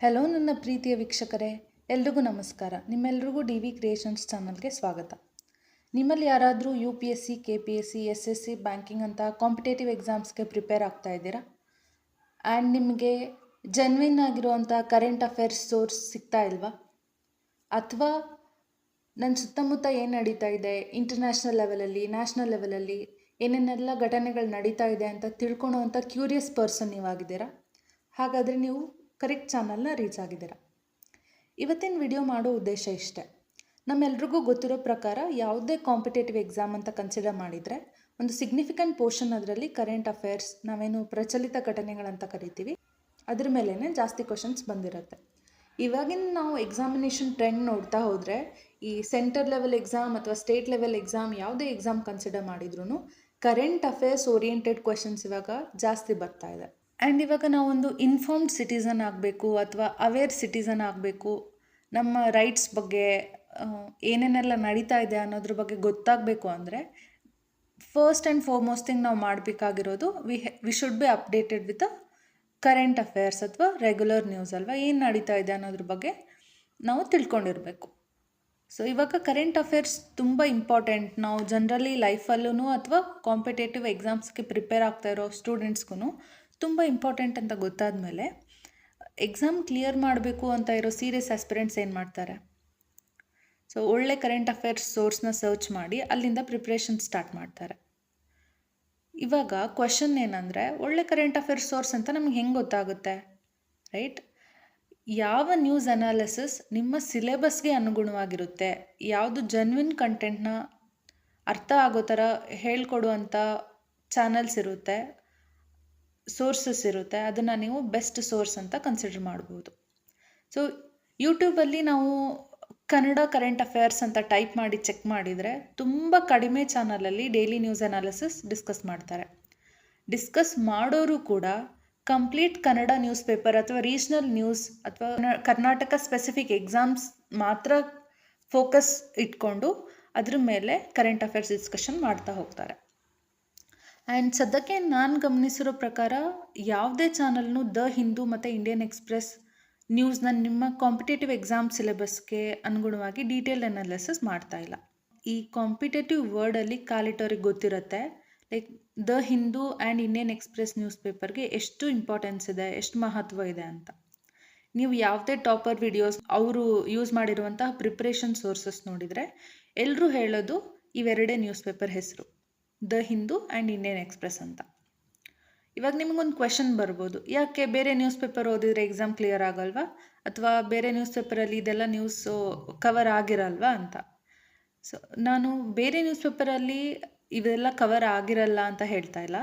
Hello ನನ್ನ ಪ್ರೀತಿಯ ವೀಕ್ಷಕರೇ, ಎಲ್ರಿಗೂ ನಮಸ್ಕಾರ. ನಿಮ್ಮೆಲ್ರಿಗೂ ಡಿ ವಿ ಕ್ರಿಯೇಷನ್ಸ್ ಚಾನಲ್ಗೆ ಸ್ವಾಗತ. ನಿಮ್ಮಲ್ಲಿ ಯಾರಾದರೂ UPSC, KPSC, SSC, ಬ್ಯಾಂಕಿಂಗ್ ಅಂತ ಕಾಂಪಿಟೇಟಿವ್ ಎಕ್ಸಾಮ್ಸ್ಗೆ ಪ್ರಿಪೇರ್ ಆಗ್ತಾ ಇದ್ದೀರಾ? ಆ್ಯಂಡ್ ನಿಮಗೆ ಜೆನ್ವಿನ್ ಆಗಿರುವಂಥ ಕರೆಂಟ್ ಅಫೇರ್ಸ್ ಸೋರ್ಸ್ ಸಿಗ್ತಾ ಇಲ್ವಾ? ಅಥವಾ ನನ್ನ ಸುತ್ತಮುತ್ತ ಏನು ನಡೀತಾ ಇದೆ, ಇಂಟರ್ನ್ಯಾಷನಲ್ ಲೆವೆಲಲ್ಲಿ, ನ್ಯಾಷನಲ್ ಲೆವೆಲಲ್ಲಿ ಏನೇನೆಲ್ಲ ಘಟನೆಗಳು ನಡೀತಾ ಇದೆ ಅಂತ ತಿಳ್ಕೊಳ್ಳೋವಂಥ ಕ್ಯೂರಿಯಸ್ ಪರ್ಸನ್ ನೀವಾಗಿದ್ದೀರಾ? ಹಾಗಾದರೆ ನೀವು ಕರೆಕ್ಟ್ ಚಾನಲ್ನ ರೀಚ್ ಆಗಿದ್ದೀರಾ. ಇವತ್ತಿನ ವಿಡಿಯೋ ಮಾಡೋ ಉದ್ದೇಶ ಇಷ್ಟೇ. ನಮ್ಮೆಲ್ರಿಗೂ ಗೊತ್ತಿರೋ ಪ್ರಕಾರ ಯಾವುದೇ ಕಾಂಪಿಟೇಟಿವ್ ಎಕ್ಸಾಮ್ ಅಂತ ಕನ್ಸಿಡರ್ ಮಾಡಿದರೆ ಒಂದು ಸಿಗ್ನಿಫಿಕೆಂಟ್ ಪೋರ್ಷನ್ ಅದರಲ್ಲಿ ಕರೆಂಟ್ ಅಫೇರ್ಸ್, ನಾವೇನು ಪ್ರಚಲಿತ ಘಟನೆಗಳಂತ ಕರಿತೀವಿ, ಅದ್ರ ಮೇಲೇ ಜಾಸ್ತಿ ಕ್ವಶನ್ಸ್ ಬಂದಿರುತ್ತೆ. ಇವಾಗಿನ ನಾವು ಎಕ್ಸಾಮಿನೇಷನ್ ಟ್ರೆಂಡ್ ನೋಡ್ತಾ ಹೋದರೆ ಈ ಸೆಂಟರ್ ಲೆವೆಲ್ ಎಕ್ಸಾಮ್ ಅಥವಾ ಸ್ಟೇಟ್ ಲೆವೆಲ್ ಎಕ್ಸಾಮ್ ಯಾವುದೇ ಎಕ್ಸಾಮ್ ಕನ್ಸಿಡರ್ ಮಾಡಿದ್ರೂ ಕರೆಂಟ್ ಅಫೇರ್ಸ್ ಓರಿಯೆಂಟೆಡ್ ಕ್ವಶನ್ಸ್ ಇವಾಗ ಜಾಸ್ತಿ ಬರ್ತಾ ಇದೆ. ಆ್ಯಂಡ್ ಇವಾಗ ನಾವೊಂದು ಇನ್ಫಾರ್ಮ್ಡ್ ಸಿಟಿಸನ್ ಆಗಬೇಕು ಅಥವಾ ಅವೇರ್ ಸಿಟಿಸನ್ ಆಗಬೇಕು, ನಮ್ಮ ರೈಟ್ಸ್ ಬಗ್ಗೆ ಏನೇನೆಲ್ಲ ನಡೀತಾ ಇದೆ ಅನ್ನೋದ್ರ ಬಗ್ಗೆ ಗೊತ್ತಾಗಬೇಕು ಅಂದರೆ ಫಸ್ಟ್ ಆ್ಯಂಡ್ ಫಾರ್ಮೋಸ್ಟ್ ಥಿಂಗ್ ನಾವು ಮಾಡಬೇಕಾಗಿರೋದು we should be updated with current affairs ಅಥವಾ ರೆಗ್ಯುಲರ್ ನ್ಯೂಸ್ ಅಲ್ವಾ. ಏನು ನಡೀತಾ ಇದೆ ಅನ್ನೋದ್ರ ಬಗ್ಗೆ ನಾವು ತಿಳ್ಕೊಂಡಿರಬೇಕು. ಸೊ ಇವಾಗ ಕರೆಂಟ್ ಅಫೇರ್ಸ್ ತುಂಬ ಇಂಪಾರ್ಟೆಂಟ್. ನಾವು ಜನರಲಿ ಲೈಫಲ್ಲೂ ಅಥವಾ ಕಾಂಪಿಟೇಟಿವ್ ಎಕ್ಸಾಮ್ಸ್ಗೆ ಪ್ರಿಪೇರ್ ಆಗ್ತಾ ಇರೋ ಸ್ಟೂಡೆಂಟ್ಸ್ಗೂ ತುಂಬ ಇಂಪಾರ್ಟೆಂಟ್ ಅಂತ ಗೊತ್ತಾದ ಮೇಲೆ ಎಕ್ಸಾಮ್ ಕ್ಲಿಯರ್ ಮಾಡಬೇಕು ಅಂತ ಇರೋ ಸೀರಿಯಸ್ ಆಸ್ಪಿರೆಂಟ್ಸ್ ಏನು ಮಾಡ್ತಾರೆ, ಸೊ ಒಳ್ಳೆ ಕರೆಂಟ್ ಅಫೇರ್ಸ್ ಸೋರ್ಸ್ನ ಸರ್ಚ್ ಮಾಡಿ ಅಲ್ಲಿಂದ ಪ್ರಿಪ್ರೇಷನ್ ಸ್ಟಾರ್ಟ್ ಮಾಡ್ತಾರೆ. ಇವಾಗ ಕ್ವಶನ್ ಏನಂದರೆ, ಒಳ್ಳೆ ಕರೆಂಟ್ ಅಫೇರ್ಸ್ ಸೋರ್ಸ್ ಅಂತ ನಮಗೆ ಹೆಂಗೆ ಗೊತ್ತಾಗುತ್ತೆ, ರೈಟ್? ಯಾವ ನ್ಯೂಸ್ ಅನಾಲಿಸಿಸ್ ನಿಮ್ಮ ಸಿಲೆಬಸ್ಗೆ ಅನುಗುಣವಾಗಿರುತ್ತೆ, ಯಾವುದು ಜೆನ್ವಿನ್ ಕಂಟೆಂಟ್ನ ಅರ್ಥ ಆಗೋ ಥರ ಹೇಳ್ಕೊಡುವಂಥ ಚಾನಲ್ಸ್ ಇರುತ್ತೆ, ಸೋರ್ಸಸ್ ಇರುತ್ತೆ, ಅದನ್ನು ನೀವು ಬೆಸ್ಟ್ ಸೋರ್ಸ್ ಅಂತ ಕನ್ಸಿಡರ್ ಮಾಡ್ಬೋದು. ಸೊ ಯೂಟ್ಯೂಬಲ್ಲಿ ನಾವು ಕನ್ನಡ ಕರೆಂಟ್ ಅಫೇರ್ಸ್ ಅಂತ ಟೈಪ್ ಮಾಡಿ ಚೆಕ್ ಮಾಡಿದರೆ ತುಂಬ ಕಡಿಮೆ ಚಾನಲಲ್ಲಿ ಡೈಲಿ ನ್ಯೂಸ್ ಅನಾಲಿಸಿಸ್ ಡಿಸ್ಕಸ್ ಮಾಡ್ತಾರೆ. ಡಿಸ್ಕಸ್ ಮಾಡೋರು ಕೂಡ ಕಂಪ್ಲೀಟ್ ಕನ್ನಡ ನ್ಯೂಸ್ ಪೇಪರ್ ಅಥವಾ ರೀಜ್ನಲ್ ನ್ಯೂಸ್ ಅಥವಾ ಕರ್ನಾಟಕ ಸ್ಪೆಸಿಫಿಕ್ ಎಕ್ಸಾಮ್ಸ್ ಮಾತ್ರ ಫೋಕಸ್ ಇಟ್ಕೊಂಡು ಅದ್ರ ಮೇಲೆ ಕರೆಂಟ್ ಅಫೇರ್ಸ್ ಡಿಸ್ಕಷನ್ ಮಾಡ್ತಾ ಹೋಗ್ತಾರೆ. ಆ್ಯಂಡ್ ಸದ್ಯಕ್ಕೆ ನಾನು ಗಮನಿಸಿರೋ ಪ್ರಕಾರ ಯಾವುದೇ ಚಾನಲ್ನು ದ ಹಿಂದೂ ಮತ್ತು ಇಂಡಿಯನ್ ಎಕ್ಸ್ಪ್ರೆಸ್ ನ್ಯೂಸ್ನ ನಿಮ್ಮ ಕಾಂಪಿಟೇಟಿವ್ ಎಕ್ಸಾಮ್ ಸಿಲೆಬಸ್ಗೆ ಅನುಗುಣವಾಗಿ ಡೀಟೇಲ್ ಅನಾಲಿಸಿಸ್ ಮಾಡ್ತಾ ಇಲ್ಲ. ಈ ಕಾಂಪಿಟೇಟಿವ್ ವರ್ಡಲ್ಲಿ ಕಾಲಿಟ್ಟವ್ರಿಗೆ ಗೊತ್ತಿರುತ್ತೆ like the Hindu and Indian express news ಪೇಪರ್ಗೆ ಎಷ್ಟು ಇಂಪಾರ್ಟೆನ್ಸ್ ಇದೆ, ಎಷ್ಟು ಮಹತ್ವ ಇದೆ ಅಂತ. ನೀವು ಯಾವುದೇ ಟಾಪರ್ ವಿಡಿಯೋಸ್ ಅವರು ಯೂಸ್ ಮಾಡಿರುವಂತಹ ಪ್ರಿಪ್ರೇಷನ್ ಸೋರ್ಸಸ್ ನೋಡಿದರೆ ಎಲ್ಲರೂ ಹೇಳೋದು ಇವೆರಡೇ ನ್ಯೂಸ್ ಪೇಪರ್ ಹೆಸರು, the Hindu and Indian express ಅಂತ. ಇವಾಗ ನಿಮಗೊಂದು ಕ್ವೆಶನ್ ಬರ್ಬೋದು, ಯಾಕೆ ಬೇರೆ ನ್ಯೂಸ್ ಪೇಪರ್ ಓದಿದರೆ ಎಕ್ಸಾಮ್ ಕ್ಲಿಯರ್ ಆಗಲ್ವಾ, ಅಥವಾ ಬೇರೆ ನ್ಯೂಸ್ ಪೇಪರಲ್ಲಿ ಇದೆಲ್ಲ ನ್ಯೂಸು ಕವರ್ ಆಗಿರಲ್ವಾ ಅಂತ. ಸೊ ನಾನು ಬೇರೆ ನ್ಯೂಸ್ ಪೇಪರಲ್ಲಿ ಇವೆಲ್ಲ ಕವರ್ ಆಗಿರಲ್ಲ ಅಂತ ಹೇಳ್ತಾ ಇಲ್ಲ,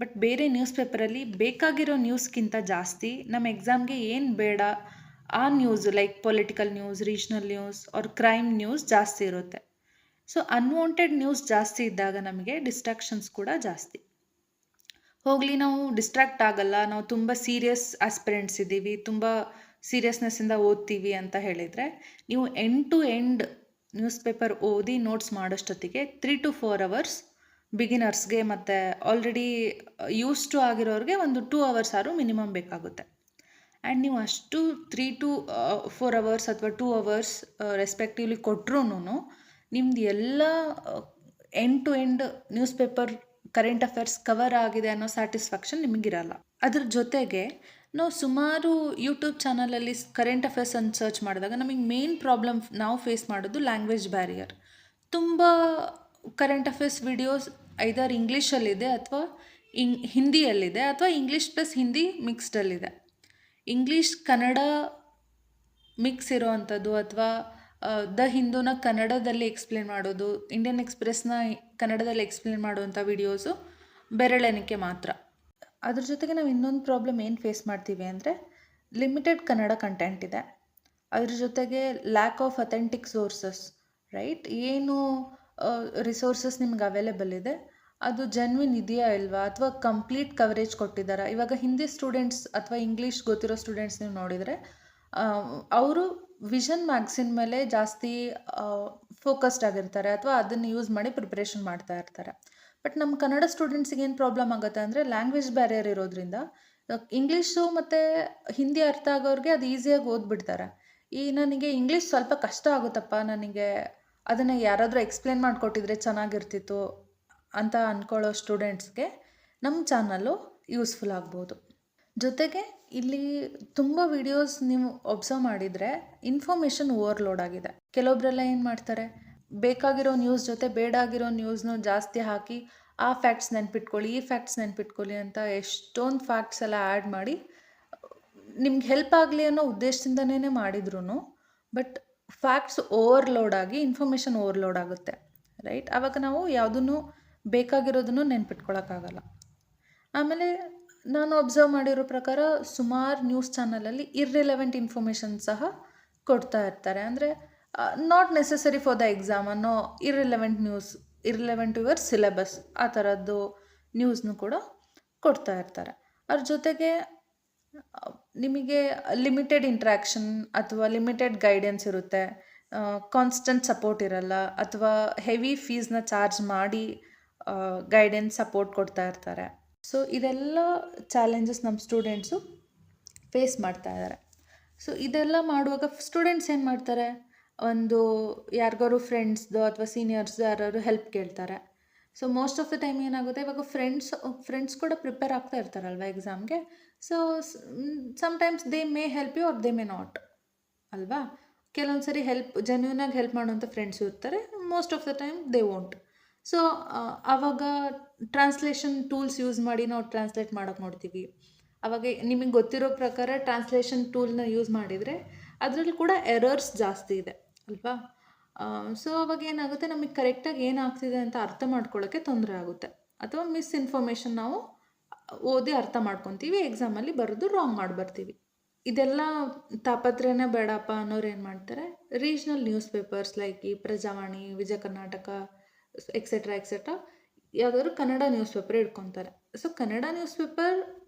ಬಟ್ ಬೇರೆ ನ್ಯೂಸ್ ಪೇಪರಲ್ಲಿ ಬೇಕಾಗಿರೋ ನ್ಯೂಸ್ಗಿಂತ ಜಾಸ್ತಿ ನಮ್ಮ ಎಕ್ಸಾಮ್ಗೆ ಏನು ಬೇಡ ಆ news like political news, regional news or crime news ಜಾಸ್ತಿ ಇರುತ್ತೆ. ಸೊ ಅನ್ವಾಂಟೆಡ್ ನ್ಯೂಸ್ ಜಾಸ್ತಿ ಇದ್ದಾಗ ನಮಗೆ ಡಿಸ್ಟ್ರಾಕ್ಷನ್ಸ್ ಕೂಡ ಜಾಸ್ತಿ. ಹೋಗಲಿ, ನಾವು ಡಿಸ್ಟ್ರಾಕ್ಟ್ ಆಗಲ್ಲ, ನಾವು ತುಂಬ ಸೀರಿಯಸ್ ಆಸ್ಪಿರೆಂಟ್ಸ್ ಇದ್ದೀವಿ, ತುಂಬ ಸೀರಿಯಸ್ನೆಸ್ಸಿಂದ ಓದ್ತೀವಿ ಅಂತ ಹೇಳಿದರೆ ನೀವು end to end news paper ಓದಿ ನೋಟ್ಸ್ ಮಾಡೋಷ್ಟೊತ್ತಿಗೆ 3 to 4 hours ಬಿಗಿನರ್ಸ್ಗೆ ಮತ್ತು ಆಲ್ರೆಡಿ ಯೂಸ್ ಟು ಆಗಿರೋರಿಗೆ ಒಂದು 2 hours ಆದರೂ ಮಿನಿಮಮ್ ಬೇಕಾಗುತ್ತೆ. ಆ್ಯಂಡ್ ನೀವು ಅಷ್ಟು 3 to 4 hours ಅಥವಾ 2 hours ರೆಸ್ಪೆಕ್ಟಿವ್ಲಿ ಕೊಟ್ಟರೂ ನಿಮ್ದು ಎಲ್ಲ end to end news paper current affairs cover ಆಗಿದೆ ಅನ್ನೋ ಸ್ಯಾಟಿಸ್ಫ್ಯಾಕ್ಷನ್ ನಿಮಗಿರಲ್ಲ. ಅದ್ರ ಜೊತೆಗೆ ನಾವು ಸುಮಾರು ಯೂಟ್ಯೂಬ್ ಚಾನಲಲ್ಲಿ ಕರೆಂಟ್ ಅಫೇರ್ಸ್ ಅಂತ ಸರ್ಚ್ ಮಾಡಿದಾಗ ನಮಗೆ ಮೇನ್ ಪ್ರಾಬ್ಲಮ್ ನಾವು ಫೇಸ್ ಮಾಡೋದು ಲ್ಯಾಂಗ್ವೇಜ್ ಬ್ಯಾರಿಯರ್. ತುಂಬ ಕರೆಂಟ್ ಅಫೇರ್ಸ್ ವಿಡಿಯೋಸ್ ಐದರ್ ಇಂಗ್ಲೀಷಲ್ಲಿದೆ ಅಥವಾ ಹಿಂದಿಯಲ್ಲಿದೆ ಅಥವಾ ಇಂಗ್ಲೀಷ್ ಪ್ಲಸ್ ಹಿಂದಿ ಮಿಕ್ಸ್ಡಲ್ಲಿದೆ. ಇಂಗ್ಲೀಷ್ ಕನ್ನಡ ಮಿಕ್ಸ್ ಇರೋವಂಥದ್ದು ಅಥವಾ ದ ಹಿಂದೂನ ಕನ್ನಡದಲ್ಲಿ ಎಕ್ಸ್ಪ್ಲೇನ್ ಮಾಡೋದು, ಇಂಡಿಯನ್ ಎಕ್ಸ್ಪ್ರೆಸ್ನ ಕನ್ನಡದಲ್ಲಿ ಎಕ್ಸ್ಪ್ಲೇನ್ ಮಾಡುವಂಥ ವಿಡಿಯೋಸು ಬೆರಳೆಣಿಕೆ ಮಾತ್ರ. ಅದ್ರ ಜೊತೆಗೆ ನಾವು ಇನ್ನೊಂದು ಪ್ರಾಬ್ಲಮ್ ಏನು ಫೇಸ್ ಮಾಡ್ತೀವಿ ಅಂದರೆ ಲಿಮಿಟೆಡ್ ಕನ್ನಡ ಕಂಟೆಂಟ್ ಇದೆ. ಅದ್ರ ಜೊತೆಗೆ lack of authentic sources, right? ಏನು ರಿಸೋರ್ಸಸ್ ನಿಮ್ಗೆ ಅವೈಲೇಬಲ್ ಇದೆ ಅದು ಜೆನ್ವಿನ್ ಇದೆಯಾ ಇಲ್ವಾ, ಅಥವಾ ಕಂಪ್ಲೀಟ್ ಕವರೇಜ್ ಕೊಟ್ಟಿದ್ದಾರಾ? ಇವಾಗ ಹಿಂದಿ ಸ್ಟೂಡೆಂಟ್ಸ್ ಅಥವಾ ಇಂಗ್ಲೀಷ್ ಗೊತ್ತಿರೋ ಸ್ಟೂಡೆಂಟ್ಸ್ ನೀವು ನೋಡಿದರೆ ಅವರು ವಿಷನ್ ಮ್ಯಾಗ್ಝಿನ್ ಮೇಲೆ ಜಾಸ್ತಿ ಫೋಕಸ್ಡ್ ಆಗಿರ್ತಾರೆ ಅಥವಾ ಅದನ್ನು ಯೂಸ್ ಮಾಡಿ ಪ್ರಿಪ್ರೇಷನ್ ಮಾಡ್ತಾ ಇರ್ತಾರೆ. ಬಟ್ ನಮ್ಮ ಕನ್ನಡ ಸ್ಟೂಡೆಂಟ್ಸಿಗೆ ಏನು ಪ್ರಾಬ್ಲಮ್ ಆಗುತ್ತೆ ಅಂದರೆ ಲ್ಯಾಂಗ್ವೇಜ್ ಬ್ಯಾರಿಯರ್ ಇರೋದ್ರಿಂದ ಇಂಗ್ಲೀಷು ಮತ್ತು ಹಿಂದಿ ಅರ್ಥ ಆಗೋರಿಗೆ ಅದು ಈಸಿಯಾಗಿ ಓದ್ಬಿಡ್ತಾರೆ. ನನಗೆ ಇಂಗ್ಲೀಷ್ ಸ್ವಲ್ಪ ಕಷ್ಟ ಆಗುತ್ತಪ್ಪ, ನನಗೆ ಅದನ್ನು ಯಾರಾದರೂ ಎಕ್ಸ್ಪ್ಲೇನ್ ಮಾಡಿಕೊಟ್ಟಿದ್ರೆ ಚೆನ್ನಾಗಿರ್ತಿತ್ತು ಅಂತ ಅಂದ್ಕೊಳ್ಳೋ ಸ್ಟೂಡೆಂಟ್ಸ್ಗೆ ನಮ್ಮ ಚಾನಲ್ಲು ಯೂಸ್ಫುಲ್ ಆಗ್ಬೋದು. ಜೊತೆಗೆ ಇಲ್ಲಿ ತುಂಬ ವಿಡಿಯೋಸ್ ನೀವು ಒಬ್ಸರ್ವ್ ಮಾಡಿದರೆ ಇನ್ಫಾರ್ಮೇಷನ್ ಓವರ್ಲೋಡ್ ಆಗಿದೆ. ಕೆಲವೊಬ್ಬರೆಲ್ಲ ಏನು ಮಾಡ್ತಾರೆ, ಬೇಕಾಗಿರೋ ನ್ಯೂಸ್ ಜೊತೆ ಬೇಡ ಆಗಿರೋ ನ್ಯೂಸ್ನು ಜಾಸ್ತಿ ಹಾಕಿ ಆ ಫ್ಯಾಕ್ಟ್ಸ್ ನೆನ್ಪಿಟ್ಕೊಳ್ಳಿ, ಈ ಫ್ಯಾಕ್ಟ್ಸ್ ನೆನ್ಪಿಟ್ಕೊಳ್ಳಿ ಅಂತ ಎಷ್ಟೊಂದು ಫ್ಯಾಕ್ಟ್ಸ್ ಎಲ್ಲ ಆ್ಯಡ್ ಮಾಡಿ ನಿಮ್ಗೆ ಹೆಲ್ಪ್ ಆಗಲಿ ಅನ್ನೋ ಉದ್ದೇಶದಿಂದನೇ ಮಾಡಿದ್ರು ಬಟ್ ಫ್ಯಾಕ್ಟ್ಸ್ ಓವರ್ಲೋಡ್ ಆಗಿ ಇನ್ಫಾರ್ಮೇಷನ್ ಓವರ್ಲೋಡ್ ಆಗುತ್ತೆ, ರೈಟ್? ಆವಾಗ ನಾವು ಯಾವುದನ್ನು ಬೇಕಾಗಿರೋದನ್ನು ನೆನ್ಪಿಟ್ಕೊಳ್ಳೋಕ್ಕಾಗಲ್ಲ. ಆಮೇಲೆ ನಾನು ಅಬ್ಸರ್ವ್ ಮಾಡಿರೋ ಪ್ರಕಾರ ಸುಮಾರು ನ್ಯೂಸ್ ಚಾನಲಲ್ಲಿ ಇರ್ರಿಲೆವೆಂಟ್ ಇನ್ಫಾರ್ಮೇಷನ್ ಸಹ ಕೊಡ್ತಾ ಇರ್ತಾರೆ. ಅಂದರೆ not necessary for the exam ಅನ್ನೋ ಇರ್ರಿಲೆವೆಂಟ್ ಟು ಯುವರ್ ಸಿಲೆಬಸ್ ಆ ಥರದ್ದು ನ್ಯೂಸ್ನು ಕೂಡ ಕೊಡ್ತಾ ಇರ್ತಾರೆ. ಅದ್ರ ಜೊತೆಗೆ ನಿಮಗೆ ಲಿಮಿಟೆಡ್ ಇಂಟ್ರ್ಯಾಕ್ಷನ್ ಅಥವಾ ಲಿಮಿಟೆಡ್ ಗೈಡೆನ್ಸ್ ಇರುತ್ತೆ, ಕಾನ್ಸ್ಟೆಂಟ್ ಸಪೋರ್ಟ್ ಇರಲ್ಲ, ಅಥವಾ ಹೆವಿ ಫೀಸ್ನ ಚಾರ್ಜ್ ಮಾಡಿ ಗೈಡೆನ್ಸ್ ಸಪೋರ್ಟ್ ಕೊಡ್ತಾ ಇರ್ತಾರೆ. ಸೊ ಇದೆಲ್ಲ ಚಾಲೆಂಜಸ್ ನಮ್ಮ ಸ್ಟೂಡೆಂಟ್ಸು ಫೇಸ್ ಮಾಡ್ತಾ ಇದ್ದಾರೆ. ಸೊ ಇದೆಲ್ಲ ಮಾಡುವಾಗ ಸ್ಟೂಡೆಂಟ್ಸ್ ಏನು ಮಾಡ್ತಾರೆ, ಒಂದು ಯಾರಿಗಾರು ಫ್ರೆಂಡ್ಸ್ದು ಅಥವಾ ಸೀನಿಯರ್ಸ್ದು ಯಾರು ಹೆಲ್ಪ್ ಕೇಳ್ತಾರೆ. So most of the time ಏನಾಗುತ್ತೆ, ಇವಾಗ ಫ್ರೆಂಡ್ಸ್ ಕೂಡ ಪ್ರಿಪೇರ್ ಆಗ್ತಾ ಇರ್ತಾರಲ್ವ ಎಕ್ಸಾಮ್ಗೆ. So sometimes they may help you or they may not, ಅಲ್ವಾ? ಕೆಲವೊಂದು ಸರಿ ಜೆನ್ಯೂನಾಗಿ ಹೆಲ್ಪ್ ಮಾಡುವಂಥ ಫ್ರೆಂಡ್ಸು ಇರ್ತಾರೆ, most of the time they won't. So ಆವಾಗ ಟ್ರಾನ್ಸ್ಲೇಷನ್ ಟೂಲ್ಸ್ ಯೂಸ್ ಮಾಡಿ ನಾವು ಟ್ರಾನ್ಸ್ಲೇಟ್ ಮಾಡೋಕ್ಕೆ ನೋಡ್ತೀವಿ. ಆವಾಗ ನಿಮಗೆ ಗೊತ್ತಿರೋ ಪ್ರಕಾರ ಟ್ರಾನ್ಸ್ಲೇಷನ್ ಟೂಲ್ನ ಯೂಸ್ ಮಾಡಿದರೆ ಅದರಲ್ಲಿ ಕೂಡ ಎರರ್ಸ್ ಜಾಸ್ತಿ ಇದೆ, ಅಲ್ವಾ? ಸೊ ಅವಾಗ ಏನಾಗುತ್ತೆ, ನಮಗೆ ಕರೆಕ್ಟಾಗಿ ಏನಾಗ್ತಿದೆ ಅಂತ ಅರ್ಥ ಮಾಡ್ಕೊಳ್ಳೋಕ್ಕೆ ತೊಂದರೆ ಆಗುತ್ತೆ, ಅಥವಾ ಮಿಸ್ಇನ್ಫಾರ್ಮೇಷನ್ ನಾವು ಓದಿ ಅರ್ಥ ಮಾಡ್ಕೊತೀವಿ, ಎಕ್ಸಾಮಲ್ಲಿ ಬರೋದು ರಾಂಗ್ ಮಾಡಿ ಬರ್ತೀವಿ. ಇದೆಲ್ಲ ತಾಪತ್ರೆನೇ ಬೇಡಪ್ಪ ಅನ್ನೋರು ಏನು ಮಾಡ್ತಾರೆ, ರೀಜ್ನಲ್ ನ್ಯೂಸ್ ಪೇಪರ್ಸ್ ಲೈಕ್ ಈ ಪ್ರಜಾವಾಣಿ, ವಿಜಯ ಕರ್ನಾಟಕ ಎಕ್ಸೆಟ್ರಾ ಯಾವುದಾದ್ರು ಕನ್ನಡ ನ್ಯೂಸ್ ಪೇಪರ್ ಇಟ್ಕೊತಾರೆ. ಸೊ ಕನ್ನಡ ನ್ಯೂಸ್ ಪೇಪರ್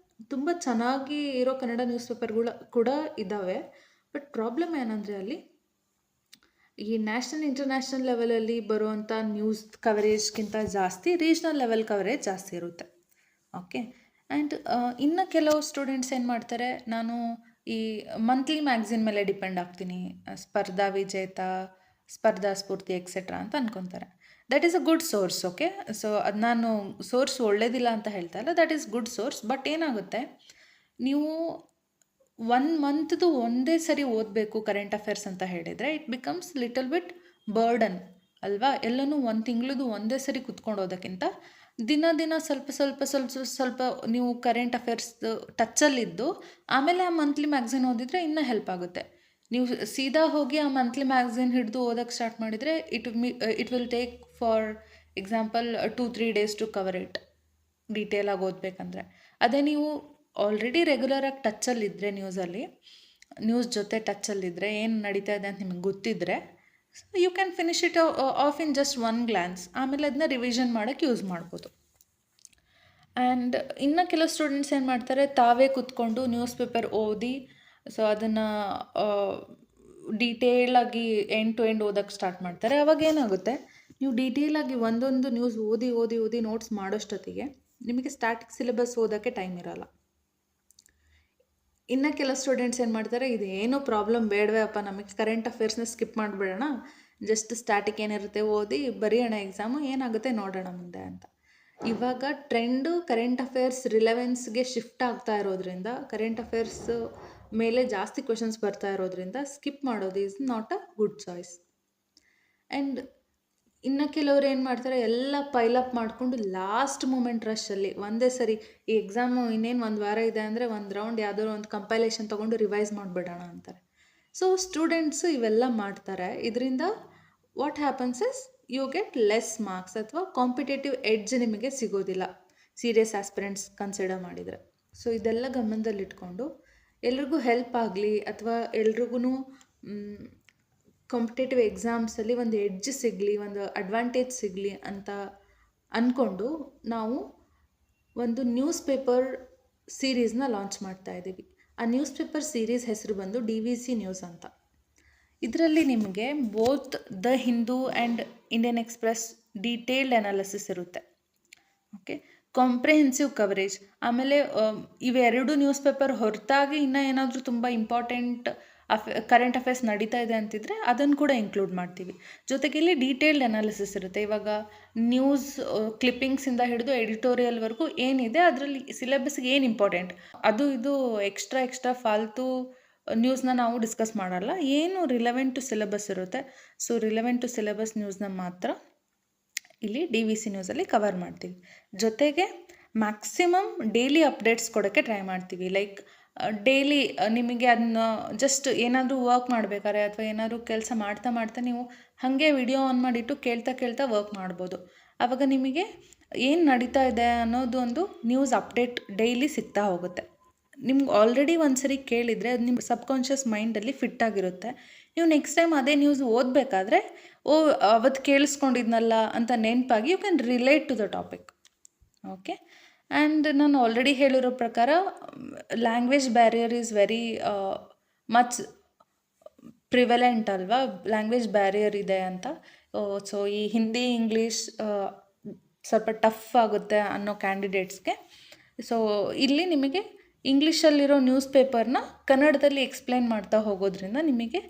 ತುಂಬ ಚೆನ್ನಾಗಿ ಇರೋ ಕನ್ನಡ ನ್ಯೂಸ್ ಪೇಪರ್ಗಳು ಕೂಡ ಇದ್ದಾವೆ. ಬಟ್ ಪ್ರಾಬ್ಲಮ್ ಏನಂದರೆ ಅಲ್ಲಿ ಈ ನ್ಯಾಷನಲ್ ಇಂಟರ್ನ್ಯಾಷನಲ್ ಲೆವೆಲಲ್ಲಿ ಬರುವಂಥ ನ್ಯೂಸ್ ಕವರೇಜ್ಗಿಂತ ಜಾಸ್ತಿ ರೀಜ್ನಲ್ ಲೆವೆಲ್ ಕವರೇಜ್ ಜಾಸ್ತಿ ಇರುತ್ತೆ. ಓಕೆ. ಆ್ಯಂಡ್ ಇನ್ನು ಕೆಲವು ಸ್ಟೂಡೆಂಟ್ಸ್ ಏನು ಮಾಡ್ತಾರೆ, ನಾನು ಈ ಮಂತ್ಲಿ ಮ್ಯಾಗ್ಝಿನ್ ಮೇಲೆ ಡಿಪೆಂಡ್ ಆಗ್ತೀನಿ, ಸ್ಪರ್ಧಾ ವಿಜೇತ, ಸ್ಪರ್ಧಾ ಸ್ಫೂರ್ತಿ ಎಕ್ಸೆಟ್ರಾ ಅಂತ ಅನ್ಕೊತಾರೆ. That is a good source. Okay. So ಅದು ನಾನು ಸೋರ್ಸ್ ಒಳ್ಳೇದಿಲ್ಲ ಅಂತ ಹೇಳ್ತಾ ಇಲ್ಲ, that is good source. But ಏನಾಗುತ್ತೆ, ನೀವು 1 ಮಂತ್ದು ಒಂದೇ ಸರಿ ಓದಬೇಕು ಕರೆಂಟ್ ಅಫೇರ್ಸ್ ಅಂತ ಹೇಳಿದರೆ it becomes little bit burden, ಅಲ್ವಾ? ಎಲ್ಲನೂ 1 ತಿಂಗಳದು ಒಂದೇ ಸರಿ ಕುತ್ಕೊಂಡು ಓದೋಕ್ಕಿಂತ ದಿನ ಸ್ವಲ್ಪ ನೀವು ಕರೆಂಟ್ ಅಫೇರ್ಸ್ ಟಚ್ಚಲ್ಲಿದ್ದು ಆಮೇಲೆ ಆ ಮಂತ್ಲಿ ಮ್ಯಾಗ್ಝಿನ್ ಓದಿದರೆ ಇನ್ನೂ ಹೆಲ್ಪ್ ಆಗುತ್ತೆ. ನೀವು ಸೀದಾ ಹೋಗಿ ಆ ಮಂತ್ಲಿ ಮ್ಯಾಗ್ಝಿನ್ ಹಿಡಿದು ಓದೋಕ್ಕೆ ಸ್ಟಾರ್ಟ್ ಮಾಡಿದರೆ it will take for example 2-3 days to cover it, ಡೀಟೇಲಾಗಿ ಓದಬೇಕಂದ್ರೆ. ಅದೇ ನೀವು ಆಲ್ರೆಡಿ ರೆಗ್ಯುಲರಾಗಿ ಟಚ್ಚಲ್ಲಿದ್ದರೆ, ನ್ಯೂಸ್ ಜೊತೆ ಟಚ್ಚಲ್ಲಿದ್ದರೆ, ಏನು ನಡೀತಾ ಇದೆ ಅಂತ ನಿಮಗೆ ಗೊತ್ತಿದ್ದರೆ, you can finish it off in just 1 glance. ಆಮೇಲೆ ಅದನ್ನ ರಿವಿಷನ್ ಮಾಡೋಕ್ಕೆ ಯೂಸ್ ಮಾಡ್ಬೋದು. ಆ್ಯಂಡ್ ಇನ್ನು ಕೆಲವು ಸ್ಟೂಡೆಂಟ್ಸ್ ಏನು ಮಾಡ್ತಾರೆ, ತಾವೇ ಕೂತ್ಕೊಂಡು ನ್ಯೂಸ್ ಪೇಪರ್ ಓದಿ, ಸೊ ಅದನ್ನು ಡೀಟೇಲಾಗಿ ಎಂಡ್ ಟು ಎಂಡ್ ಓದೋಕ್ಕೆ ಸ್ಟಾರ್ಟ್ ಮಾಡ್ತಾರೆ. ಅವಾಗ ಏನಾಗುತ್ತೆ, ನೀವು ಡೀಟೇಲಾಗಿ ಒಂದೊಂದು ನ್ಯೂಸ್ ಓದಿ ನೋಟ್ಸ್ ಮಾಡೋಷ್ಟೊತ್ತಿಗೆ ನಿಮಗೆ ಸ್ಟ್ಯಾಟಿಕ್ ಸಿಲೆಬಸ್ ಓದೋಕ್ಕೆ ಟೈಮ್ ಇರೋಲ್ಲ. ಇನ್ನು ಕೆಲವು ಸ್ಟೂಡೆಂಟ್ಸ್ ಏನು ಮಾಡ್ತಾರೆ, ಇದೇನೋ ಪ್ರಾಬ್ಲಮ್ ಬೇಡವೇ ಅಪ್ಪ, ನಮಗೆ ಕರೆಂಟ್ ಅಫೇರ್ಸ್ನ ಸ್ಕಿಪ್ ಮಾಡಿಬಿಡೋಣ, ಜಸ್ಟ್ ಸ್ಟ್ಯಾಟಿಕ್ ಏನಿರುತ್ತೆ ಓದಿ ಬರೆಯೋಣ, ಎಕ್ಸಾಮು ಏನಾಗುತ್ತೆ ನೋಡೋಣ ಮುಂದೆ ಅಂತ. ಇವಾಗ ಟ್ರೆಂಡು ಕರೆಂಟ್ ಅಫೇರ್ಸ್ ರಿಲೆವೆನ್ಸ್ಗೆ ಶಿಫ್ಟ್ ಆಗ್ತಾ ಇರೋದ್ರಿಂದ, ಕರೆಂಟ್ ಅಫೇರ್ಸ್ ಮೇಲೆ ಜಾಸ್ತಿ ಕ್ವೆಶನ್ಸ್ ಬರ್ತಾ ಇರೋದ್ರಿಂದ ಸ್ಕಿಪ್ ಮಾಡೋದು is not a good choice. And ಇನ್ನು ಕೆಲವ್ರು ಏನು ಮಾಡ್ತಾರೆ, ಎಲ್ಲ ಪೈಲಪ್ ಮಾಡಿಕೊಂಡು ಲಾಸ್ಟ್ ಮೂಮೆಂಟ್ ರಶಲ್ಲಿ ಒಂದೇ ಸರಿ ಈ ಎಕ್ಸಾಮು ಇನ್ನೇನು 1 ವಾರ ಇದೆ ಅಂದರೆ 1 ರೌಂಡ್ ಯಾವುದಾದ್ರು ಒಂದು ಕಂಪೈಲೇಷನ್ ತೊಗೊಂಡು ರಿವೈಸ್ ಮಾಡಿಬಿಡೋಣ ಅಂತಾರೆ. ಸೊ ಸ್ಟೂಡೆಂಟ್ಸು ಇವೆಲ್ಲ ಮಾಡ್ತಾರೆ. ಇದರಿಂದ what happens is you get less marks, ಅಥವಾ ಕಾಂಪಿಟೇಟಿವ್ ಎಡ್ಜ್ ನಿಮಗೆ ಸಿಗೋದಿಲ್ಲ ಸೀರಿಯಸ್ ಆಸ್ಪಿರೆಂಟ್ಸ್ ಕನ್ಸಿಡರ್ ಮಾಡಿದರೆ. ಸೊ ಇದೆಲ್ಲ ಗಮನದಲ್ಲಿಟ್ಕೊಂಡು ಎಲ್ರಿಗೂ ಹೆಲ್ಪ್ ಆಗಲಿ, ಅಥವಾ ಎಲ್ರಿಗೂ ಕಾಂಪಿಟೇಟಿವ್ ಎಕ್ಸಾಮ್ಸಲ್ಲಿ ಒಂದು ಎಡ್ಜ್ ಸಿಗಲಿ, ಒಂದು ಅಡ್ವಾಂಟೇಜ್ ಸಿಗಲಿ ಅಂತ ಅಂದ್ಕೊಂಡು ನಾವು ಒಂದು ನ್ಯೂಸ್ ಪೇಪರ್ ಸೀರೀಸ್ನ ಲಾಂಚ್ ಮಾಡ್ತಾ ಇದ್ದೀವಿ. ಆ ನ್ಯೂಸ್ ಪೇಪರ್ ಸೀರೀಸ್ ಹೆಸರು ಬಂದು DVC ನ್ಯೂಸ್ ಅಂತ. ಇದರಲ್ಲಿ ನಿಮಗೆ both the Hindu and Indian express detailed analysis ಇರುತ್ತೆ. ಓಕೆ. Comprehensive coverage. ಆಮೇಲೆ ಇವೆರಡು ನ್ಯೂಸ್ ಪೇಪರ್ ಹೊರತಾಗಿ ಇನ್ನೂ ಏನಾದರೂ ತುಂಬ ಇಂಪಾರ್ಟೆಂಟ್ ಕರೆಂಟ್ ಅಫೇರ್ಸ್ ನಡೀತಾ ಇದೆ ಅಂತಿದ್ರೆ ಅದನ್ನು ಕೂಡ ಇನ್ಕ್ಲೂಡ್ ಮಾಡ್ತೀವಿ. ಜೊತೆಗೆ ಇಲ್ಲಿ ಡೀಟೇಲ್ಡ್ ಅನಾಲಿಸಿಸ್ ಇರುತ್ತೆ. ಇವಾಗ ನ್ಯೂಸ್ ಕ್ಲಿಪ್ಪಿಂಗ್ಸಿಂದ ಹಿಡಿದು ಎಡಿಟೋರಿಯಲ್ವರೆಗೂ ಏನಿದೆ, ಅದರಲ್ಲಿ ಸಿಲೆಬಸ್ಗೆ ಏನು ಇಂಪಾರ್ಟೆಂಟ್, ಅದು ಇದು ಎಕ್ಸ್ಟ್ರಾ ಫಾಲ್ತು ನ್ಯೂಸ್ನ ನಾವು ಡಿಸ್ಕಸ್ ಮಾಡಲ್ಲ. ಏನು ರಿಲೆವೆಂಟ್ ಟು ಸಿಲೆಬಸ್ ಇರುತ್ತೆ, ಸೊ ರಿಲೆವೆಂಟ್ ಟು ಸಿಲೆಬಸ್ ನ್ಯೂಸ್ನ ಮಾತ್ರ ಇಲ್ಲಿ DVC ನ್ಯೂಸಲ್ಲಿ ಕವರ್ ಮಾಡ್ತೀವಿ. ಜೊತೆಗೆ ಮ್ಯಾಕ್ಸಿಮಮ್ ಡೈಲಿ ಅಪ್ಡೇಟ್ಸ್ ಕೊಡೋಕ್ಕೆ ಟ್ರೈ ಮಾಡ್ತೀವಿ. ಲೈಕ್ ಡೈಲಿ ನಿಮಗೆ ಅದನ್ನ ಜಸ್ಟ್ ಏನಾದರೂ ವರ್ಕ್ ಮಾಡಬೇಕಾದ್ರೆ ಅಥವಾ ಏನಾದರೂ ಕೆಲಸ ಮಾಡ್ತಾ ನೀವು ಹಾಗೆ ವಿಡಿಯೋ ಆನ್ ಮಾಡಿಟ್ಟು ಕೇಳ್ತಾ ವರ್ಕ್ ಮಾಡ್ಬೋದು. ಆವಾಗ ನಿಮಗೆ ಏನು ನಡೀತಾ ಇದೆ ಅನ್ನೋದು ಒಂದು ನ್ಯೂಸ್ ಅಪ್ಡೇಟ್ ಡೈಲಿ ಸಿಗ್ತಾ ಹೋಗುತ್ತೆ. ನಿಮ್ಗೆ ಆಲ್ರೆಡಿ ಒಂದ್ಸರಿ ಕೇಳಿದರೆ ಅದು ನಿಮ್ಮ ಸಬ್ಕಾನ್ಷಿಯಸ್ ಮೈಂಡಲ್ಲಿ ಫಿಟ್ ಆಗಿರುತ್ತೆ. ನೀವು ನೆಕ್ಸ್ಟ್ ಟೈಮ್ ಅದೇ ನ್ಯೂಸ್ ಓದಬೇಕಾದ್ರೆ ಅವತ್ತು ಕೇಳಿಸ್ಕೊಂಡಿದ್ನಲ್ಲ ಅಂತ ನೆನಪಾಗಿ you can relate to the topic. Okay, and ನಾನು ಆಲ್ರೆಡಿ ಹೇಳಿರೋ ಪ್ರಕಾರ language barrier is very much prevalent ಅಲ್ವಾ, ಲ್ಯಾಂಗ್ವೇಜ್ ಬ್ಯಾರಿಯರ್ ಇದೆ ಅಂತ. ಸೊ ಈ ಹಿಂದಿ ಇಂಗ್ಲೀಷ್ ಸ್ವಲ್ಪ ಟಫ್ ಆಗುತ್ತೆ ಅನ್ನೋ ಕ್ಯಾಂಡಿಡೇಟ್ಸ್ಗೆ, ಸೊ ಇಲ್ಲಿ ನಿಮಗೆ ಇಂಗ್ಲೀಷಲ್ಲಿರೋ ನ್ಯೂಸ್ ಪೇಪರ್ನ ಕನ್ನಡದಲ್ಲಿ ಎಕ್ಸ್ಪ್ಲೈನ್ ಮಾಡ್ತಾ ಹೋಗೋದ್ರಿಂದ ನಿಮಗೆ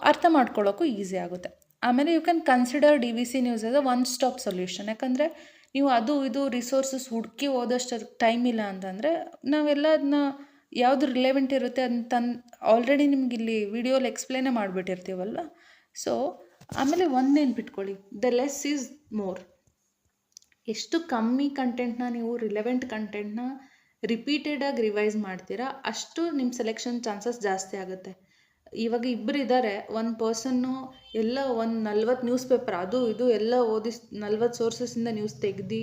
ಅರ್ಥ ಮಾಡ್ಕೊಳ್ಳೋಕ್ಕೂ ಈಸಿ ಆಗುತ್ತೆ. ಆಮೇಲೆ you can consider DVC news as a one stop solution. ಯಾಕಂದರೆ ನೀವು ಅದು ಇದು ರಿಸೋರ್ಸಸ್ ಹುಡುಕಿ ಓದೋಷ್ಟು ಟೈಮ್ ಇಲ್ಲ ಅಂತಂದರೆ ನಾವೆಲ್ಲ ಅದನ್ನ ಯಾವುದು ರಿಲೆವೆಂಟ್ ಇರುತ್ತೆ ಅಂತ ಆಲ್ರೆಡಿ ನಿಮ್ಗೆ ಇಲ್ಲಿ ವಿಡಿಯೋಲಿ ಎಕ್ಸ್ಪ್ಲೇನೇ ಮಾಡಿಬಿಟ್ಟಿರ್ತೀವಲ್ಲ. ಸೊ ಆಮೇಲೆ ಒಂದು ನೆನ್ಪಿಟ್ಕೊಳ್ಳಿ, ದ ಲೆಸ್ ಈಸ್ ಮೋರ್. ಎಷ್ಟು ಕಮ್ಮಿ ಕಂಟೆಂಟ್ನ ನೀವು ರಿಲೆವೆಂಟ್ ಕಂಟೆಂಟ್ನ ರಿಪೀಟೆಡಾಗಿ ರಿವೈಸ್ ಮಾಡ್ತೀರಾ, ಅಷ್ಟು ನಿಮ್ಮ ಸೆಲೆಕ್ಷನ್ ಚಾನ್ಸಸ್ ಜಾಸ್ತಿ ಆಗುತ್ತೆ. ಇವಾಗ ಇಬ್ಬರು ಇದ್ದಾರೆ, ಒಂದು ಪರ್ಸನ್ನು ಎಲ್ಲ ಒಂದು 40 ನ್ಯೂಸ್ ಪೇಪರ್ ಅದು ಇದು ಎಲ್ಲ ಓದಿ 40 ಸೋರ್ಸಸ್ಸಿಂದ ನ್ಯೂಸ್ ತೆಗ್ದು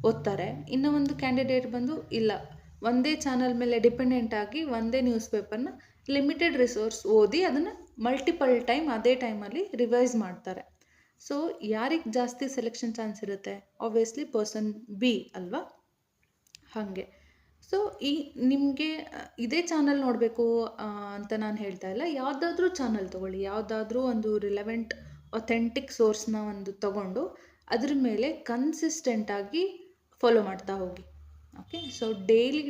ಓದ್ತಾರೆ. ಇನ್ನು ಒಂದು ಕ್ಯಾಂಡಿಡೇಟ್ ಬಂದು ಇಲ್ಲ, ಒಂದೇ ಚಾನಲ್ ಮೇಲೆ ಡಿಪೆಂಡೆಂಟ್ ಆಗಿ ಒಂದೇ ನ್ಯೂಸ್ ಪೇಪರ್ನ ಲಿಮಿಟೆಡ್ ರಿಸೋರ್ಸ್ ಓದಿ ಅದನ್ನು ಮಲ್ಟಿಪಲ್ ಟೈಮ್ ಅದೇ ಟೈಮಲ್ಲಿ ರಿವೈಸ್ ಮಾಡ್ತಾರೆ. ಸೊ ಯಾರಿಗೆ ಜಾಸ್ತಿ ಸೆಲೆಕ್ಷನ್ ಚಾನ್ಸ್ ಇರುತ್ತೆ? ಆಬ್ವಿಯಸ್ಲಿ ಪರ್ಸನ್ ಬಿ ಅಲ್ವಾ? ಹಾಗೆ. ಸೊ ಈ ನಿಮಗೆ ಇದೇ ಚಾನಲ್ ನೋಡಬೇಕು ಅಂತ ನಾನು ಹೇಳ್ತಾ ಇಲ್ಲ, ಯಾವುದಾದ್ರೂ ಚಾನಲ್ ತೊಗೊಳ್ಳಿ, ಯಾವುದಾದ್ರೂ ಒಂದು ರಿಲೆವೆಂಟ್ ಅಥೆಂಟಿಕ್ ಸೋರ್ಸ್ನ ಒಂದು ತೊಗೊಂಡು ಅದ್ರ ಮೇಲೆ ಕನ್ಸಿಸ್ಟೆಂಟಾಗಿ ಫಾಲೋ ಮಾಡ್ತಾ ಹೋಗಿ. ಓಕೆ, ಸೊ ಡೈಲಿ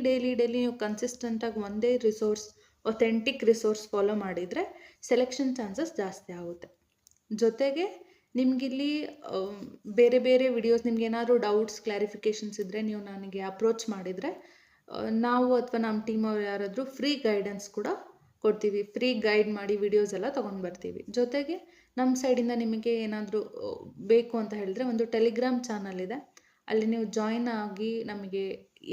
ನೀವು ಕನ್ಸಿಸ್ಟೆಂಟಾಗಿ ಒಂದೇ ರಿಸೋರ್ಸ್, ಅಥೆಂಟಿಕ್ ರಿಸೋರ್ಸ್ ಫಾಲೋ ಮಾಡಿದರೆ ಸೆಲೆಕ್ಷನ್ ಚಾನ್ಸಸ್ ಜಾಸ್ತಿ ಆಗುತ್ತೆ. ಜೊತೆಗೆ ನಿಮಗಿಲ್ಲಿ ಬೇರೆ ಬೇರೆ ವಿಡಿಯೋಸ್, ನಿಮ್ಗೆ ಏನಾದರೂ ಡೌಟ್ಸ್ ಕ್ಲಾರಿಫಿಕೇಷನ್ಸ್ ಇದ್ದರೆ ನೀವು ನನಗೆ ಅಪ್ರೋಚ್ ಮಾಡಿದರೆ ನಾವು ಅಥವಾ ನಮ್ಮ ಟೀಮ್ ಅವ್ರು ಯಾರಾದರೂ ಫ್ರೀ ಗೈಡೆನ್ಸ್ ಕೂಡ ಕೊಡ್ತೀವಿ. ಫ್ರೀ ಗೈಡ್ ಮಾಡಿ ವಿಡಿಯೋಸ್ ಎಲ್ಲ ತೊಗೊಂಡು ಬರ್ತೀವಿ. ಜೊತೆಗೆ ನಮ್ಮ ಸೈಡಿಂದ ನಿಮಗೆ ಏನಾದರೂ ಬೇಕು ಅಂತ ಹೇಳಿದ್ರೆ ಒಂದು ಟೆಲಿಗ್ರಾಮ್ ಚಾನಲ್ ಇದೆ, ಅಲ್ಲಿ ನೀವು ಜಾಯಿನ್ ಆಗಿ ನಮಗೆ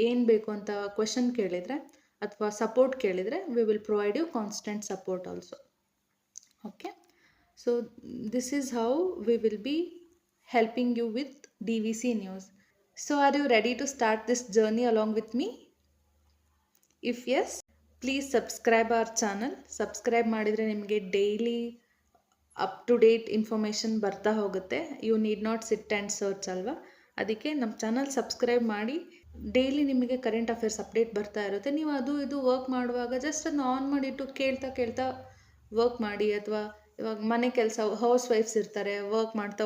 ಏನು ಬೇಕು ಅಂತ ಕ್ವೆಶನ್ ಕೇಳಿದರೆ ಅಥವಾ ಸಪೋರ್ಟ್ ಕೇಳಿದರೆ we will provide you constant support also. Okay, so this is how we will be helping you with DVC news. So are you ready to start this journey along with me? If yes, please subscribe our channel. Subscribe ಮಾಡಿದರೆ ನಿಮಗೆ daily up to date information ಬರ್ತಾ ಹೋಗುತ್ತೆ. You need not sit and search ಅಲ್ವಾ? ಅದಕ್ಕೆ ನಮ್ಮ channel subscribe ಮಾಡಿ, daily ನಿಮಗೆ current affairs update ಬರ್ತಾ ಇರುತ್ತೆ. ನೀವು ಅದು ಇದು ವರ್ಕ್ ಮಾಡುವಾಗ ಜಸ್ಟ್ ಅದನ್ನ ಆನ್ ಮಾಡಿಟ್ಟು ಕೇಳ್ತಾ ವರ್ಕ್ ಮಾಡಿ. ಅಥವಾ ಇವಾಗ ಮನೆ ಕೆಲಸ, ಹೌಸ್ ವೈಫ್ಸ್ ಇರ್ತಾರೆ, ವರ್ಕ್ ಮಾಡ್ತಾ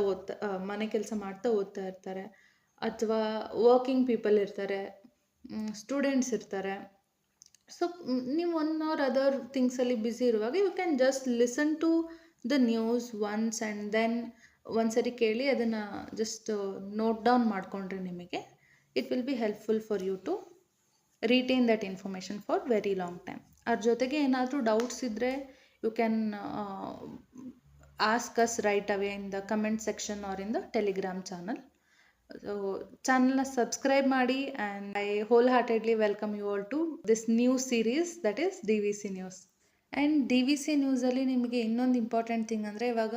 ಮನೆ ಕೆಲಸ ಮಾಡ್ತಾ ಓದ್ತಾ ಇರ್ತಾರೆ, ಅಥವಾ ವರ್ಕಿಂಗ್ ಪೀಪಲ್ ಇರ್ತಾರೆ, ಸ್ಟೂಡೆಂಟ್ಸ್ ಇರ್ತಾರೆ. ಸೊ ನೀವು ಒನ್ ಆರ್ ಅದರ್ ಥಿಂಗ್ಸಲ್ಲಿ ಬ್ಯುಸಿ ಇರುವಾಗ you can just listen to the news once and then ಒಂದ್ಸರಿ ಕೇಳಿ ಅದನ್ನು ಜಸ್ಟ್ ನೋಟ್ ಡೌನ್ ಮಾಡಿಕೊಂಡ್ರೆ ನಿಮಗೆ it will be helpful for you to retain that information for very long time. ಅದ್ರ ಜೊತೆಗೆ ಏನಾದರೂ ಡೌಟ್ಸ್ ಇದ್ದರೆ you can ask us right away in the comment section or in the Telegram channel. So ಚಾನಲ್ನ subscribe ಮಾಡಿ, and I wholeheartedly welcome you all to this new series that is DVC news. And DVC ನ್ಯೂಸಲ್ಲಿ ನಿಮಗೆ ಇನ್ನೊಂದು important thing ಅಂದರೆ, ಇವಾಗ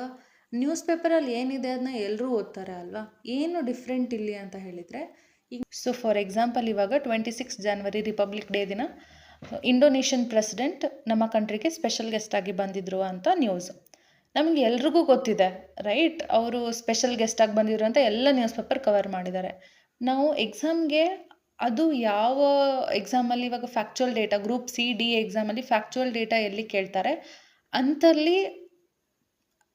news ಪೇಪರಲ್ಲಿ ಏನಿದೆ ಅದನ್ನ ಎಲ್ಲರೂ ಓದ್ತಾರೆ ಅಲ್ವಾ? ಏನು ಡಿಫ್ರೆಂಟ್ ಇಲ್ಲಿ ಅಂತ ಹೇಳಿದರೆ, ಸೊ ಫಾರ್ ಎಕ್ಸಾಂಪಲ್ ಇವಾಗ 26 ಜನವರಿ ರಿಪಬ್ಲಿಕ್ ಡೇ ದಿನ ಇಂಡೋನೇಷಿಯನ್ ಪ್ರೆಸಿಡೆಂಟ್ ನಮ್ಮ ಕಂಟ್ರಿಗೆ ಸ್ಪೆಷಲ್ ಗೆಸ್ಟ್ ಆಗಿ ಬಂದಿದ್ರು ಅಂತ ನ್ಯೂಸ್ ನಮಗೆ ಎಲ್ರಿಗೂ ಗೊತ್ತಿದೆ, ರೈಟ್? ಅವರು ಸ್ಪೆಷಲ್ ಗೆಸ್ಟ್ ಆಗಿ ಬಂದಿದ್ರು ಅಂತ ಎಲ್ಲ ನ್ಯೂಸ್ ಪೇಪರ್ ಕವರ್ ಮಾಡಿದ್ದಾರೆ. ನಾವು ಎಕ್ಸಾಮ್ಗೆ ಅದು ಯಾವ ಎಕ್ಸಾಮಲ್ಲಿ ಇವಾಗ ಫ್ಯಾಕ್ಚುಯಲ್ ಡೇಟಾ, ಗ್ರೂಪ್ C-D ಎಕ್ಸಾಮಲ್ಲಿ ಫ್ಯಾಕ್ಚುಯಲ್ ಡೇಟಾ ಎಲ್ಲಿ ಕೇಳ್ತಾರೆ ಅಂತಲ್ಲಿ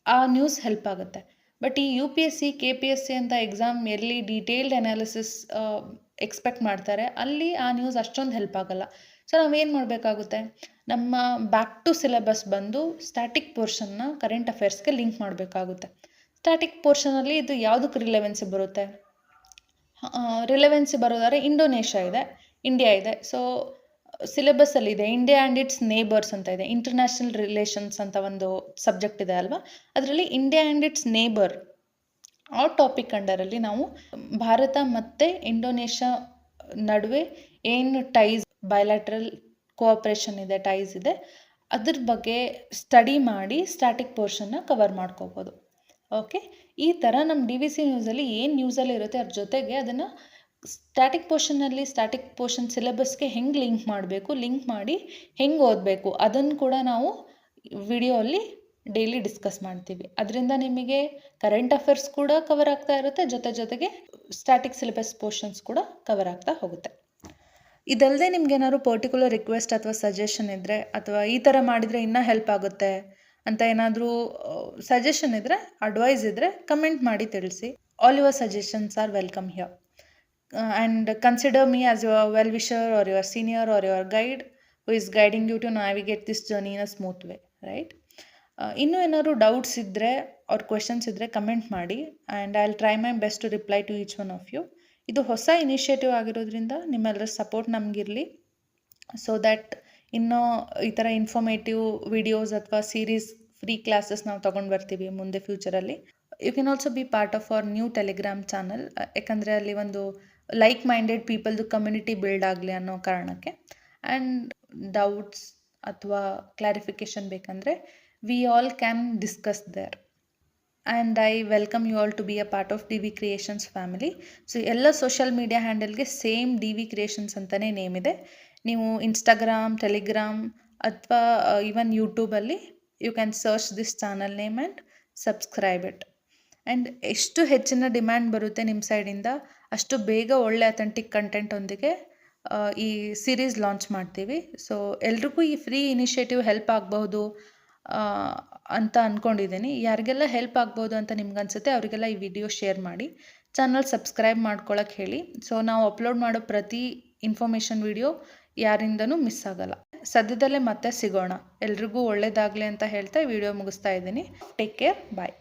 ಆ ನ್ಯೂಸ್ ಹೆಲ್ಪ್ ಆಗುತ್ತೆ. ಬಟ್ ಈ UPSC KPSC ಅಂತ ಎಕ್ಸಾಮ್ ಎಲ್ಲಿ ಡೀಟೇಲ್ಡ್ ಅನಾಲಿಸಿಸ್ ಎಕ್ಸ್ಪೆಕ್ಟ್ ಮಾಡ್ತಾರೆ, ಅಲ್ಲಿ ಆ ನ್ಯೂಸ್ ಅಷ್ಟೊಂದು ಹೆಲ್ಪ್ ಆಗಲ್ಲ. ಸೊ ನಾವೇನು ಮಾಡಬೇಕಾಗುತ್ತೆ, ನಮ್ಮ ಬ್ಯಾಕ್ ಟು ಸಿಲೆಬಸ್ ಬಂದು ಸ್ಟ್ಯಾಟಿಕ್ ಪೋರ್ಷನ್ನ ಕರೆಂಟ್ ಅಫೇರ್ಸ್ಗೆ ಲಿಂಕ್ ಮಾಡಬೇಕಾಗುತ್ತೆ. ಸ್ಟ್ಯಾಟಿಕ್ ಪೋರ್ಷನಲ್ಲಿ ಇದು ಯಾವುದಕ್ಕೆ ರಿಲೆವೆನ್ಸಿ ಬರುತ್ತೆ? ರಿಲೆವೆನ್ಸಿ ಬರೋದಾದ್ರೆ ಇಂಡೋನೇಷ್ಯಾ ಇದೆ, ಇಂಡಿಯಾ ಇದೆ. ಸೊ ಸಿಲೆಬಸ್ಸಲ್ಲಿದೆ ಇಂಡಿಯಾ ಆ್ಯಂಡ್ ಇಟ್ಸ್ ನೇಬರ್ಸ್ ಅಂತ ಇದೆ, ಇಂಟರ್ನ್ಯಾಷನಲ್ ರಿಲೇಷನ್ಸ್ ಅಂತ ಒಂದು ಸಬ್ಜೆಕ್ಟ್ ಇದೆ ಅಲ್ವಾ, ಅದರಲ್ಲಿ ಇಂಡಿಯಾ ಆ್ಯಂಡ್ ಇಟ್ಸ್ ನೇಬರ್ ಆ ಟಾಪಿಕ್ ಅಂಡರಲ್ಲಿ ನಾವು ಭಾರತ ಮತ್ತು ಇಂಡೋನೇಷ್ಯಾ ನಡುವೆ ಏನು ಟೈಸ್, ಬಯಲ್ಯಾಟ್ರಲ್ ಕೋಆಪ್ರೇಷನ್ ಇದೆ, ಟೈಸ್ ಇದೆ, ಅದ್ರ ಬಗ್ಗೆ ಸ್ಟಡಿ ಮಾಡಿ ಸ್ಟ್ಯಾಟಿಕ್ ಪೋರ್ಷನ್ನ ಕವರ್ ಮಾಡ್ಕೋಬೋದು. ಓಕೆ, ಈ ಥರ ನಮ್ಮ DVC ನ್ಯೂಸಲ್ಲಿ ಏನು ನ್ಯೂಸಲ್ಲಿ ಇರುತ್ತೆ ಅದ್ರ ಜೊತೆಗೆ ಅದನ್ನು ಸ್ಟ್ಯಾಟಿಕ್ ಪೋರ್ಷನ್ ಸಿಲೆಬಸ್ಗೆ ಹೆಂಗೆ ಲಿಂಕ್ ಮಾಡಬೇಕು, ಲಿಂಕ್ ಮಾಡಿ ಹೆಂಗೆ ಓದಬೇಕು ಅದನ್ನು ಕೂಡ ನಾವು ವಿಡಿಯೋಲ್ಲಿ ಡೈಲಿ ಡಿಸ್ಕಸ್ ಮಾಡ್ತೀವಿ. ಅದರಿಂದ ನಿಮಗೆ ಕರೆಂಟ್ ಅಫೇರ್ಸ್ ಕೂಡ ಕವರ್ ಆಗ್ತಾ ಇರುತ್ತೆ, ಜೊತೆಗೆ ಸ್ಟ್ಯಾಟಿಕ್ ಸಿಲೆಬಸ್ ಪೋರ್ಷನ್ಸ್ ಕೂಡ ಕವರ್ ಆಗ್ತಾ ಹೋಗುತ್ತೆ. ಇದಲ್ಲದೆ ನಿಮ್ಗೆ ಏನಾದ್ರು ಪರ್ಟಿಕ್ಯುಲರ್ ರಿಕ್ವೆಸ್ಟ್ ಅಥವಾ ಸಜೆಷನ್ ಇದ್ದರೆ, ಅಥವಾ ಈ ಥರ ಮಾಡಿದರೆ ಇನ್ನೂ ಹೆಲ್ಪ್ ಆಗುತ್ತೆ ಅಂತ ಏನಾದರೂ ಸಜೆಷನ್ ಇದ್ದರೆ, ಅಡ್ವೈಸ್ ಇದ್ದರೆ ಕಮೆಂಟ್ ಮಾಡಿ ತಿಳಿಸಿ. All your suggestions are welcome here. And consider me as your well-wisher or your senior or your guide who is guiding you to navigate this journey in a smooth way, right? ಇನ್ನೂ ಏನಾದ್ರು doubts ಇದ್ದರೆ ಅವ್ರ questions ಇದ್ದರೆ comment ಮಾಡಿ, and I will try my best to reply to each one of you. ಇದು ಹೊಸ initiative ಆಗಿರೋದ್ರಿಂದ ನಿಮ್ಮೆಲ್ಲರ ಸಪೋರ್ಟ್ ನಮಗಿರಲಿ, ಸೊ ದ್ಯಾಟ್ ಇನ್ನೂ ಈ ಥರ ಇನ್ಫಾರ್ಮೇಟಿವ್ ವಿಡಿಯೋಸ್ ಅಥವಾ ಸೀರೀಸ್ ಫ್ರೀ ಕ್ಲಾಸಸ್ ನಾವು ತೊಗೊಂಡು ಬರ್ತೀವಿ ಮುಂದೆ ಫ್ಯೂಚರಲ್ಲಿ. You can also be part of our new Telegram channel, ಯಾಕಂದರೆ ಅಲ್ಲಿ ಒಂದು ಲೈಕ್ ಮೈಂಡೆಡ್ ಪೀಪಲ್ದು ಕಮ್ಯುನಿಟಿ ಬಿಲ್ಡ್ ಆಗಲಿ ಅನ್ನೋ ಕಾರಣಕ್ಕೆ. ಆ್ಯಂಡ್ ಡೌಟ್ಸ್ ಅಥವಾ ಕ್ಲಾರಿಫಿಕೇಷನ್ ಬೇಕಂದರೆ we all can discuss there. And I welcome you all to be a part of DV creations family. So ಎಲ್ಲ ಸೋಷಿಯಲ್ ಮೀಡಿಯಾ ಹ್ಯಾಂಡಲ್ಗೆ ಸೇಮ್ DV ಕ್ರಿಯೇಷನ್ಸ್ ಅಂತಲೇ name ಇದೆ. ನೀವು ಇನ್ಸ್ಟಾಗ್ರಾಮ್, ಟೆಲಿಗ್ರಾಮ್ ಅಥವಾ ಈವನ್ ಯೂಟ್ಯೂಬಲ್ಲಿ you can search this channel name and subscribe it. And ಎಷ್ಟು ಹೆಚ್ಚಿನ demand ಬರುತ್ತೆ ನಿಮ್ಮ ಸೈಡಿಂದ, ಅಷ್ಟು ಬೇಗ ಒಳ್ಳೆ ಅಥೆಂಟಿಕ್ ಕಂಟೆಂಟೊಂದಿಗೆ ಈ ಸೀರೀಸ್ ಲಾಂಚ್ ಮಾಡ್ತೀವಿ. ಸೊ ಎಲ್ರಿಗೂ ಈ ಫ್ರೀ ಇನಿಷಿಯೇಟಿವ್ ಹೆಲ್ಪ್ ಆಗಬಹುದು ಅಂತ ಅಂದ್ಕೊಂಡಿದ್ದೀನಿ. ಯಾರಿಗೆಲ್ಲ ಹೆಲ್ಪ್ ಆಗ್ಬೋದು ಅಂತ ನಿಮ್ಗನ್ಸುತ್ತೆ ಅವರಿಗೆಲ್ಲ ಈ ವಿಡಿಯೋ ಶೇರ್ ಮಾಡಿ, ಚಾನಲ್ ಸಬ್ಸ್ಕ್ರೈಬ್ ಮಾಡ್ಕೊಳಕ್ಕೆ ಹೇಳಿ. ಸೊ ನಾವು ಅಪ್ಲೋಡ್ ಮಾಡೋ ಪ್ರತಿ ಇನ್ಫಾರ್ಮೇಷನ್ ವಿಡಿಯೋ ಯಾರಿಂದನೂ ಮಿಸ್ ಆಗಲ್ಲ. ಸದ್ಯದಲ್ಲೇ ಮತ್ತೆ ಸಿಗೋಣ. ಎಲ್ರಿಗೂ ಒಳ್ಳೆಯದಾಗಲಿ ಅಂತ ಹೇಳ್ತಾ ವಿಡಿಯೋ ಮುಗಿಸ್ತಾ ಇದ್ದೀನಿ. ಟೇಕ್ ಕೇರ್, ಬಾಯ್.